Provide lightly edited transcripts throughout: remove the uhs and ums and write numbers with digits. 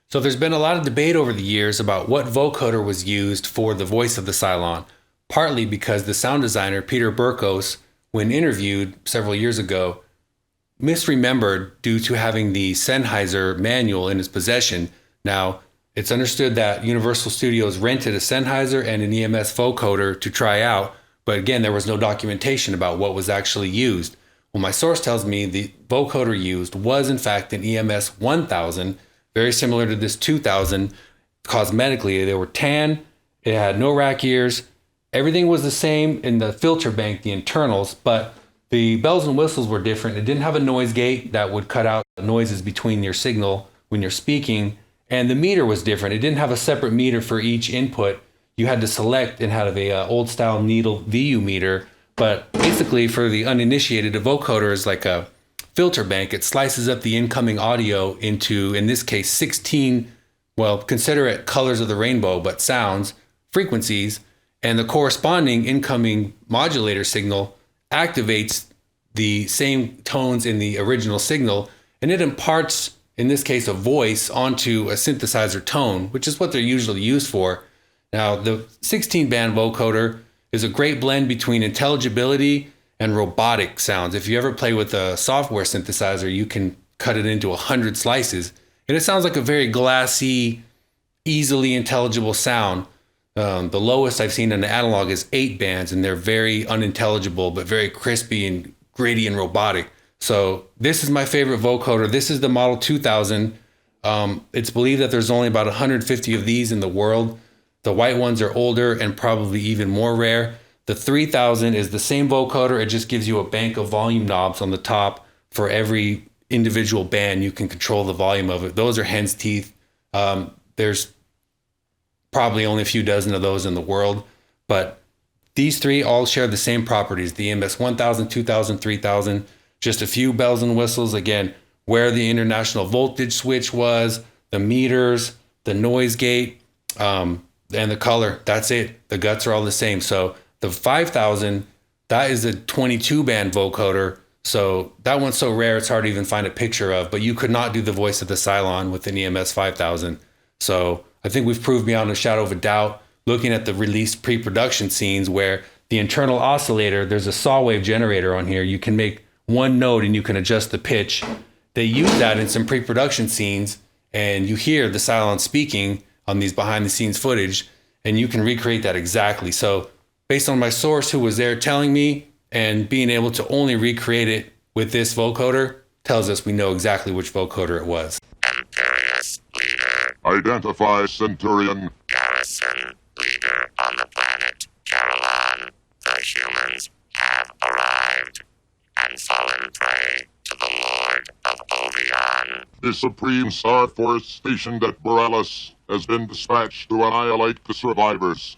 So there's been a lot of debate over the years about what vocoder was used for the voice of the Cylon, partly because the sound designer Peter Berkos, when interviewed several years ago, misremembered due to having the Sennheiser manual in his possession. Now, it's understood that Universal Studios rented a Sennheiser and an EMS vocoder to try out, but again, there was no documentation about what was actually used. Well, my source tells me the vocoder used was in fact an EMS 1000, very similar to this 2000. Cosmetically, they were tan, it had no rack ears, everything was the same in the filter bank, the internals, but the bells and whistles were different. It didn't have a noise gate that would cut out noises between your signal when you're speaking, and the meter was different. It didn't have a separate meter for each input. You had to select and have a old style needle VU meter. But basically, for the uninitiated, a vocoder is like a filter bank. It slices up the incoming audio into, in this case, 16, well, consider it colors of the rainbow, but sounds, frequencies, and the corresponding incoming modulator signal activates the same tones in the original signal, and it imparts, in this case, a voice onto a synthesizer tone, which is what they're usually used for. Now, the 16-band vocoder is a great blend between intelligibility and robotic sounds. If you ever play with a software synthesizer, you can cut it into 100 slices, and it sounds like a very glassy, easily intelligible sound. The lowest I've seen in the analog is 8 bands, and they're very unintelligible, but very crispy and gritty and robotic. So this is my favorite vocoder. This is the Model 2000. It's believed that there's only about 150 of these in the world. The white ones are older and probably even more rare. The 3000 is the same vocoder. It just gives you a bank of volume knobs on the top. For every individual band, you can control the volume of it. Those are hen's teeth. There's probably only a few dozen of those in the world, but these three all share the same properties. The EMS 1000, 2000, 3000, just a few bells and whistles. Again, where the international voltage switch was, the meters, the noise gate, and the color. That's it. The guts are all the same. So the 5000, that is a 22-band vocoder. So that one's so rare, it's hard to even find a picture of, but you could not do the voice of the Cylon with an EMS 5000. So I think we've proved beyond a shadow of a doubt, looking at the released pre-production scenes where the internal oscillator, there's a saw wave generator on here. You can make one note and you can adjust the pitch. They use that in some pre-production scenes, and you hear the Cylon speaking on these behind the scenes footage, and you can recreate that exactly. So based on my source who was there telling me, and being able to only recreate it with this vocoder, tells us we know exactly which vocoder it was. Imperious leader. Identify Centurion. Garrison leader on the planet Cylon. The humans have arrived and fallen prey to the Lord of Ovion. The Supreme Star Force stationed at Borealis has been dispatched to annihilate the survivors.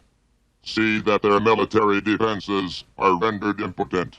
See that their military defenses are rendered impotent.